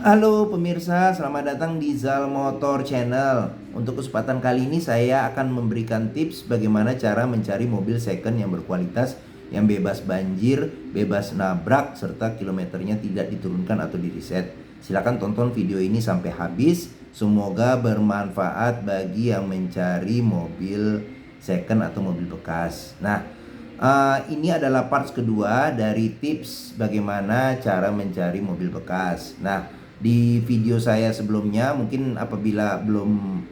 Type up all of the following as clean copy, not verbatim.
Halo pemirsa, selamat datang di Zal Motor Channel. Untuk kesempatan kali ini saya akan memberikan tips bagaimana cara mencari mobil second yang berkualitas, yang bebas banjir, bebas nabrak, serta kilometernya tidak diturunkan atau di-reset. Silahkan tonton video ini sampai habis. Semoga bermanfaat bagi yang mencari mobil second atau mobil bekas. Ini adalah parts kedua dari tips bagaimana cara mencari mobil bekas. Di video saya sebelumnya mungkin apabila belum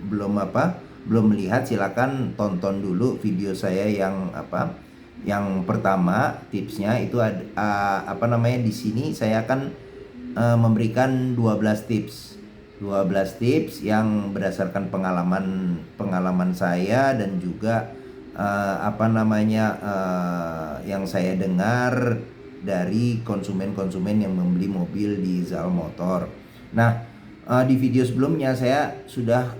melihat, silakan tonton dulu video saya yang pertama. Tipsnya itu di sini saya akan memberikan 12 tips. 12 tips yang berdasarkan pengalaman saya dan juga yang saya dengar dari konsumen-konsumen yang membeli mobil di Zal Motor. Di video sebelumnya saya sudah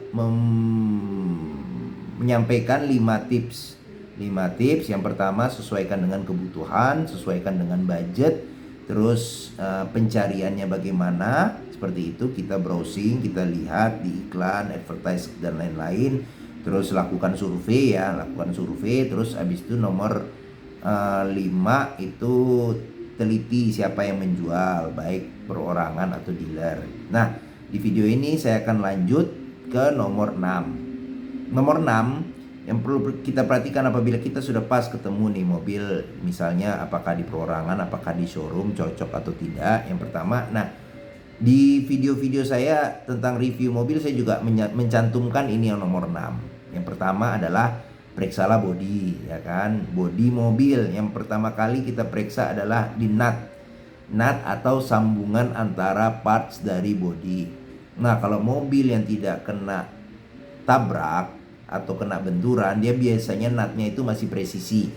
menyampaikan 5 tips. 5 tips. Yang pertama, sesuaikan dengan kebutuhan, sesuaikan dengan budget. Terus pencariannya bagaimana? Seperti itu, kita browsing, kita lihat di iklan, advertise dan lain-lain. Terus lakukan survei ya, Terus habis itu nomor 5 itu teliti siapa yang menjual, baik perorangan atau dealer. Di video ini saya akan lanjut ke nomor 6. Nomor 6 yang perlu kita perhatikan apabila kita sudah pas ketemu nih mobil, misalnya apakah di perorangan, apakah di showroom, cocok atau tidak. Yang pertama, di video-video saya tentang review mobil saya juga mencantumkan ini yang nomor 6. Yang pertama adalah periksalah bodi, ya kan? Bodi mobil yang pertama kali kita periksa adalah di nut atau sambungan antara parts dari bodi. Kalau mobil yang tidak kena tabrak atau kena benturan, dia biasanya nutnya itu masih presisi.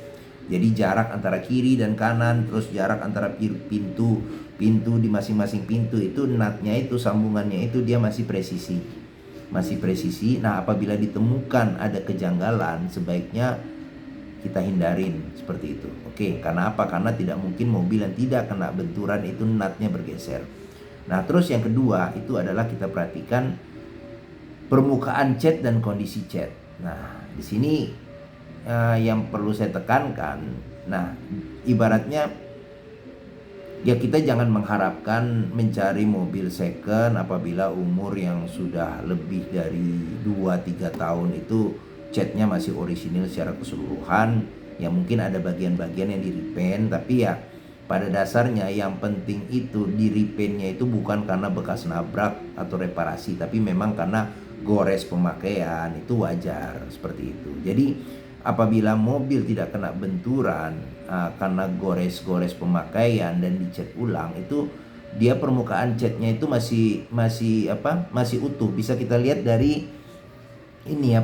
Jadi jarak antara kiri dan kanan, terus jarak antara pintu di masing-masing pintu itu nutnya itu, sambungannya itu dia masih presisi. Apabila ditemukan ada kejanggalan, sebaiknya kita hindarin seperti itu. Oke, karena apa? Karena tidak mungkin mobil yang tidak kena benturan itu nutnya bergeser. Terus yang kedua itu adalah kita perhatikan permukaan cat dan kondisi cat. Di sini yang perlu saya tekankan, ibaratnya ya kita jangan mengharapkan mencari mobil second apabila umur yang sudah lebih dari 2-3 tahun itu catnya masih orisinil secara keseluruhan. Ya mungkin ada bagian-bagian yang di-repaint, tapi ya pada dasarnya yang penting itu di repaintnya itu bukan karena bekas nabrak atau reparasi, tapi memang karena gores pemakaian. Itu wajar seperti itu. Jadi apabila mobil tidak kena benturan karena gores pemakaian dan dicat ulang, itu dia permukaan catnya itu masih utuh. Bisa kita lihat dari ini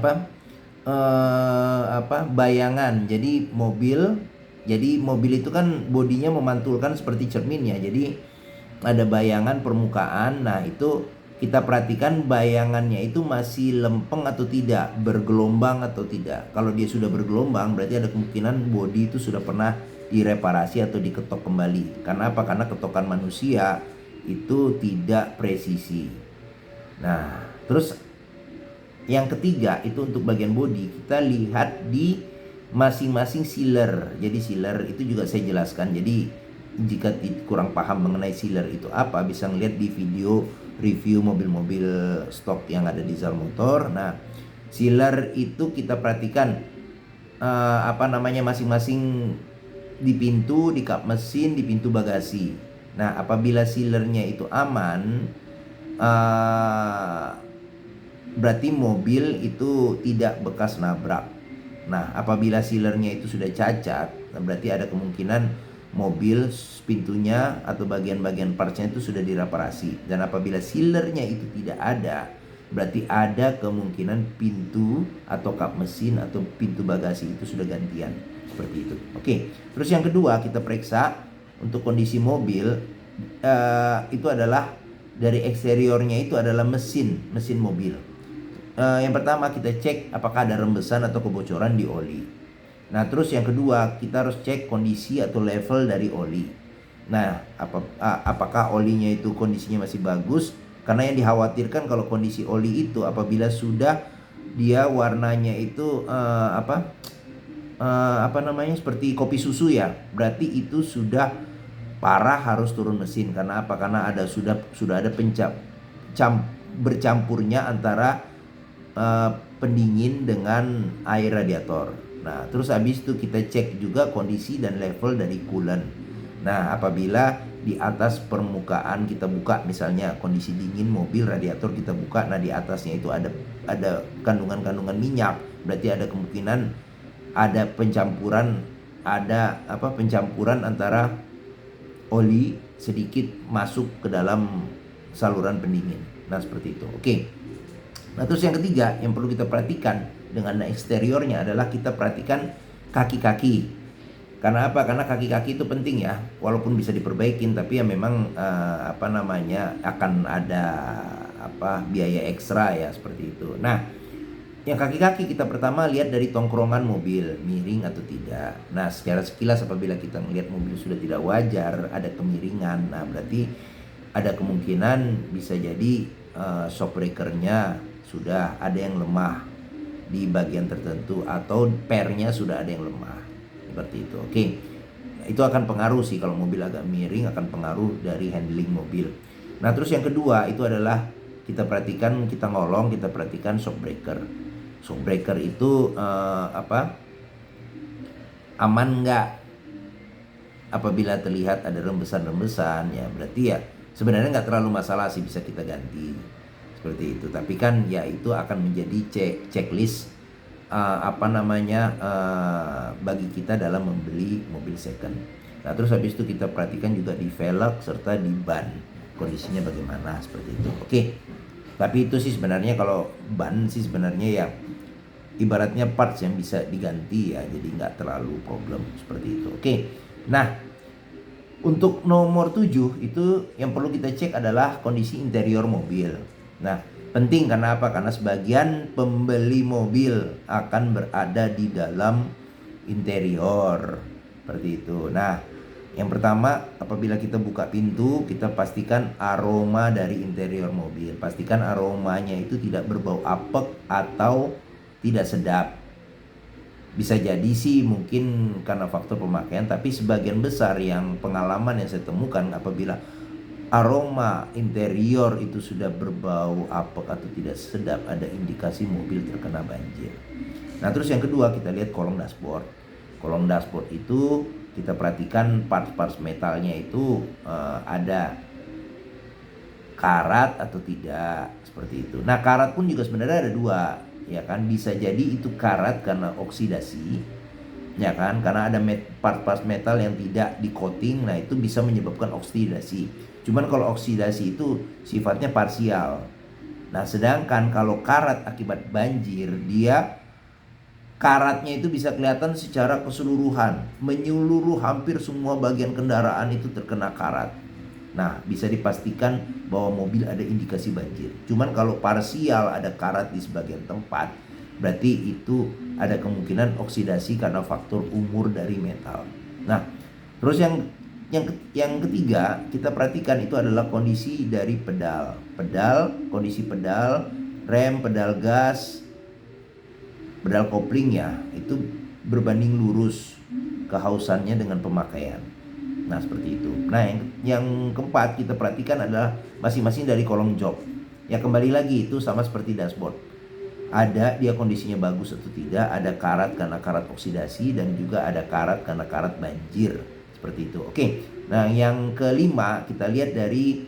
bayangan. Jadi mobil itu kan bodinya memantulkan seperti cermin ya. Jadi ada bayangan permukaan. Itu kita perhatikan bayangannya itu masih lempeng atau tidak, bergelombang atau tidak. Kalau dia sudah bergelombang, berarti ada kemungkinan bodi itu sudah pernah direparasi atau diketok kembali. Karena apa? Karena ketokan manusia itu tidak presisi. Terus yang ketiga itu untuk bagian bodi, kita lihat di masing-masing sealer. Jadi sealer itu juga saya jelaskan. Jadi jika kurang paham mengenai sealer itu apa, bisa ngeliat di video review mobil-mobil stok yang ada di Zal Motor. Sealer itu kita perhatikan masing-masing di pintu, di kap mesin, di pintu bagasi. Apabila sealernya itu aman, berarti mobil itu tidak bekas nabrak. Apabila sealernya itu sudah cacat, berarti ada kemungkinan mobil pintunya atau bagian-bagian partsnya itu sudah direparasi. Dan apabila sealernya itu tidak ada, berarti ada kemungkinan pintu atau kap mesin atau pintu bagasi itu sudah gantian. Seperti itu. Oke. Terus yang kedua kita periksa untuk kondisi mobil, itu adalah dari eksteriornya itu adalah mesin mobil. Yang pertama kita cek apakah ada rembesan atau kebocoran di oli. Terus yang kedua kita harus cek kondisi atau level dari oli. Nah, apakah olinya itu kondisinya masih bagus? Karena yang dikhawatirkan kalau kondisi oli itu apabila sudah dia warnanya itu apa namanya, seperti kopi susu ya, berarti itu sudah parah, harus turun mesin. Karena apa? Karena sudah ada bercampurnya antara pendingin dengan air radiator. Nah, terus habis itu kita cek juga kondisi dan level dari coolant. Nah, apabila di atas permukaan kita buka, misalnya kondisi dingin mobil, radiator kita buka, nah di atasnya itu ada kandungan-kandungan minyak, berarti ada kemungkinan ada pencampuran antara oli sedikit masuk ke dalam saluran pendingin. Nah, seperti itu. Oke. Nah, terus yang ketiga yang perlu kita perhatikan dengan eksteriornya adalah kita perhatikan kaki-kaki. Karena apa? Karena kaki-kaki itu penting ya. Walaupun bisa diperbaikin, tapi ya memang akan ada biaya ekstra ya, seperti itu. Nah, yang kaki-kaki kita pertama lihat dari tongkrongan mobil, miring atau tidak. Nah, secara sekilas apabila kita melihat mobil sudah tidak wajar, ada kemiringan, nah berarti ada kemungkinan bisa jadi shock breakernya sudah ada yang lemah di bagian tertentu, atau pernya sudah ada yang lemah, seperti itu. Oke, itu akan pengaruh sih, kalau mobil agak miring akan pengaruh dari handling mobil. Nah, terus yang kedua itu adalah kita perhatikan, kita perhatikan shock breaker. Shock breaker itu aman nggak? Apabila terlihat ada rembesan-rembesan, ya berarti ya sebenarnya nggak terlalu masalah sih, bisa kita ganti, seperti itu. Tapi kan ya itu akan menjadi checklist bagi kita dalam membeli mobil second. Nah, terus habis itu kita perhatikan juga di velg serta di ban, kondisinya bagaimana, seperti itu. Oke. Tapi itu sih sebenarnya, kalau ban sih sebenarnya ya ibaratnya parts yang bisa diganti ya, jadi nggak terlalu problem, seperti itu. Oke. Nah, untuk nomor 7 itu yang perlu kita cek adalah kondisi interior mobil. Nah, penting karena apa? Karena sebagian pembeli mobil akan berada di dalam interior, seperti itu. Nah, yang pertama, apabila kita buka pintu, kita pastikan aroma dari interior mobil. Pastikan aromanya itu tidak berbau apek atau tidak sedap. Bisa jadi sih mungkin karena faktor pemakaian, tapi sebagian besar yang pengalaman yang saya temukan, apabila aroma interior itu sudah berbau apek atau tidak sedap, ada indikasi mobil terkena banjir. Nah, terus yang kedua kita lihat kolong dashboard. Kolong dashboard itu kita perhatikan parts-parts metalnya itu ada karat atau tidak, seperti itu. Nah, karat pun juga sebenarnya ada dua, ya kan? Bisa jadi itu karat karena oksidasi, ya kan? Karena ada part-part metal yang tidak di coating, nah itu bisa menyebabkan oksidasi. Cuman kalau oksidasi itu sifatnya parsial. Nah, sedangkan kalau karat akibat banjir, karatnya itu bisa kelihatan secara keseluruhan, menyeluruh hampir semua bagian kendaraan itu terkena karat. Nah, bisa dipastikan bahwa mobil ada indikasi banjir. Cuman kalau parsial ada karat di sebagian tempat, berarti itu ada kemungkinan oksidasi karena faktor umur dari metal. Nah, terus yang ketiga kita perhatikan itu adalah kondisi dari kondisi pedal, rem, pedal gas, pedal kopling ya, itu berbanding lurus kehausannya dengan pemakaian. Nah, seperti itu. Nah, yang keempat kita perhatikan adalah masing-masing dari kolong jok. Ya, kembali lagi itu sama seperti dashboard. Ada dia kondisinya bagus atau tidak, ada karat karena karat oksidasi, dan juga ada karat karena karat banjir, seperti itu. Oke. Nah, yang kelima kita lihat dari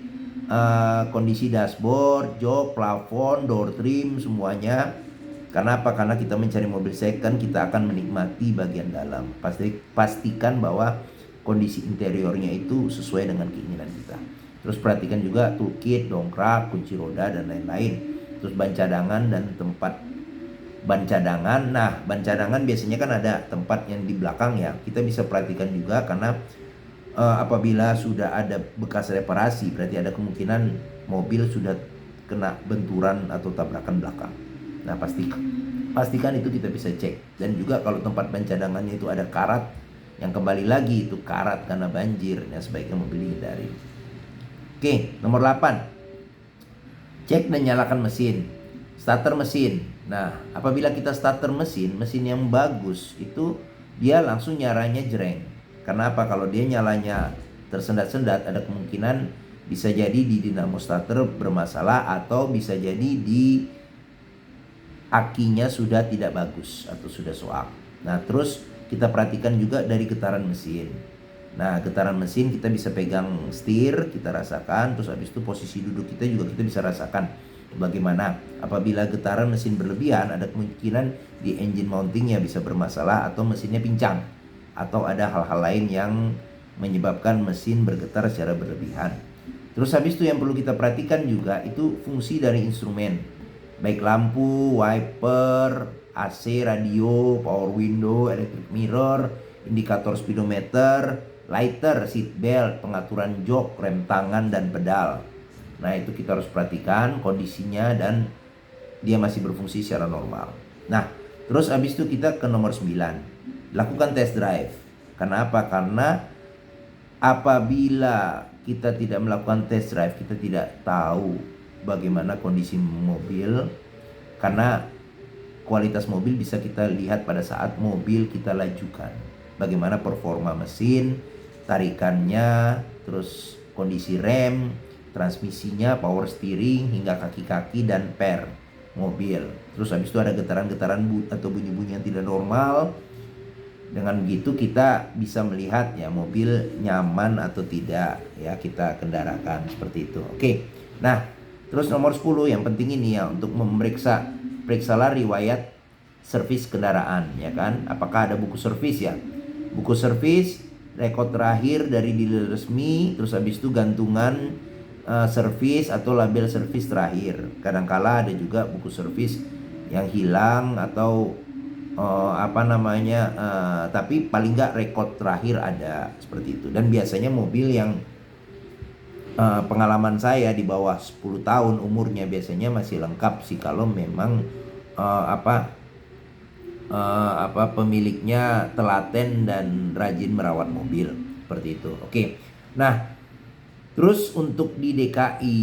kondisi dashboard, jok, plafon, door trim, semuanya. Karena apa? Karena kita mencari mobil second, kita akan menikmati bagian dalam. Pastikan bahwa kondisi interiornya itu sesuai dengan keinginan kita. Terus perhatikan juga toolkit, dongkrak, kunci roda, dan lain-lain. Terus ban cadangan dan tempat ban cadangan. Nah, ban cadangan biasanya kan ada tempat yang di belakang ya. Kita bisa perhatikan juga karena apabila sudah ada bekas reparasi, berarti ada kemungkinan mobil sudah kena benturan atau tabrakan belakang. Nah, pastikan itu kita bisa cek. Dan juga kalau tempat ban cadangannya itu ada karat, yang kembali lagi itu karat karena banjir, ya sebaiknya mobil dihindari. Oke, nomor 8. Cek dan nyalakan mesin. Starter mesin. Nah, apabila kita starter mesin yang bagus itu dia langsung nyaranya jreng. Kenapa? Kalau dia nyalanya tersendat-sendat, ada kemungkinan bisa jadi di dinamo starter bermasalah, atau bisa jadi di akinya sudah tidak bagus atau sudah soak. Nah, terus kita perhatikan juga dari getaran mesin. Nah, getaran mesin kita bisa pegang setir, kita rasakan. Terus habis itu posisi duduk kita juga kita bisa rasakan bagaimana. Apabila getaran mesin berlebihan, ada kemungkinan di engine mountingnya bisa bermasalah, atau mesinnya pincang, atau ada hal-hal lain yang menyebabkan mesin bergetar secara berlebihan. Terus habis itu yang perlu kita perhatikan juga itu fungsi dari instrumen, baik lampu, wiper, AC, radio, power window, electric mirror, indikator speedometer, lighter, seat belt, pengaturan jok, rem tangan, dan pedal. Nah, itu kita harus perhatikan kondisinya dan dia masih berfungsi secara normal. Nah, terus habis itu kita ke nomor 9. Lakukan test drive. Kenapa? Karena apabila kita tidak melakukan test drive, kita tidak tahu bagaimana kondisi mobil. Karena kualitas mobil bisa kita lihat pada saat mobil kita lajukan. Bagaimana performa mesin, tarikannya, terus kondisi rem, transmisinya, power steering, hingga kaki-kaki dan per mobil. Terus habis itu ada getaran-getaran atau bunyi-bunyi yang tidak normal. Dengan begitu kita bisa melihat ya mobil nyaman atau tidak ya kita kendarakan, seperti itu. Oke. Nah, terus nomor 10 yang penting ini ya, untuk periksalah riwayat servis kendaraan, ya kan? Apakah ada buku servis ya? Buku servis, rekod terakhir dari dealer resmi, terus habis itu gantungan servis atau label servis terakhir. Kadangkala ada juga buku servis yang hilang atau tapi paling nggak rekod terakhir ada, seperti itu. Dan biasanya mobil yang pengalaman saya di bawah 10 tahun umurnya biasanya masih lengkap sih, kalau memang pemiliknya telaten dan rajin merawat mobil, seperti itu. Oke. Nah, terus untuk di DKI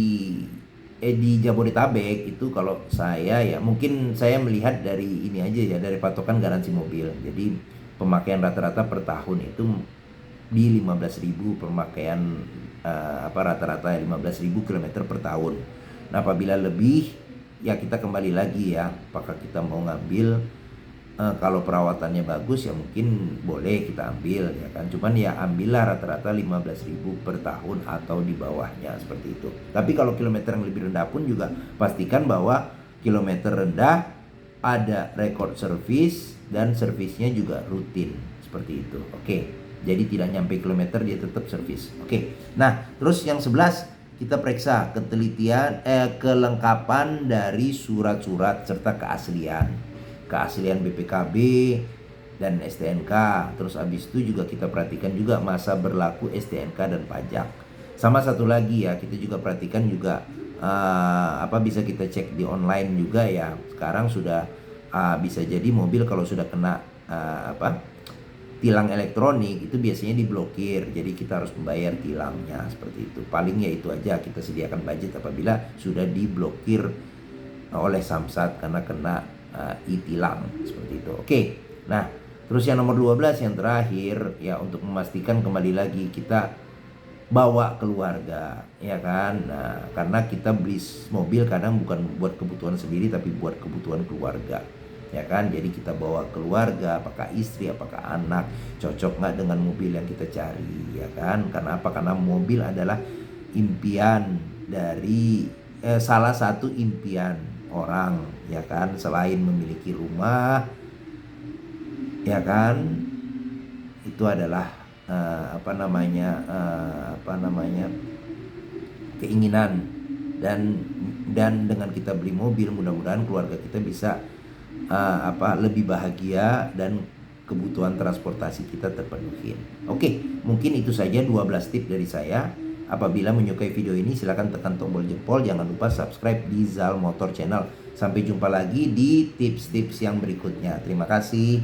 di Jabodetabek itu kalau saya ya mungkin saya melihat dari ini aja ya, dari patokan garansi mobil. Jadi pemakaian rata-rata per tahun itu di 15.000 pemakaian rata-rata 15.000 km per tahun. Nah, apabila lebih ya kita kembali lagi ya, apakah kita mau ngambil kalau perawatannya bagus ya mungkin boleh kita ambil ya kan. Cuman ya ambillah rata-rata 15.000 per tahun atau di bawahnya, seperti itu. Tapi kalau kilometer yang lebih rendah pun juga pastikan bahwa kilometer rendah ada rekod servis dan servisnya juga rutin, seperti itu. Oke. Jadi tidak nyampe kilometer dia tetap servis. Oke. Nah, terus yang 11 kita periksa kelengkapan dari surat-surat serta keaslian BPKB dan STNK. Terus habis itu juga kita perhatikan juga masa berlaku STNK dan pajak. Sama satu lagi ya, kita juga perhatikan juga bisa kita cek di online juga ya. Sekarang sudah bisa jadi mobil kalau sudah kena tilang elektronik itu biasanya diblokir. Jadi kita harus membayar tilangnya, seperti itu. Paling ya itu aja, kita sediakan budget apabila sudah diblokir oleh Samsat karena kena e-tilang, seperti itu. Oke. Nah, terus yang nomor 12 yang terakhir ya, untuk memastikan kembali lagi kita bawa keluarga, ya kan? Nah, karena kita beli mobil kadang bukan buat kebutuhan sendiri tapi buat kebutuhan keluarga, ya kan? Jadi kita bawa keluarga, apakah istri, apakah anak, cocok nggak dengan mobil yang kita cari, ya kan? Karena apa? Karena mobil adalah impian dari salah satu impian orang, ya kan? Selain memiliki rumah, ya kan, itu adalah keinginan, dan dengan kita beli mobil mudah-mudahan keluarga kita bisa lebih bahagia dan kebutuhan transportasi kita terpenuhi. Oke, mungkin itu saja 12 tips dari saya. Apabila menyukai video ini silahkan tekan tombol jempol. Jangan lupa subscribe di Zal Motor Channel. Sampai jumpa lagi di tips-tips yang berikutnya. Terima kasih.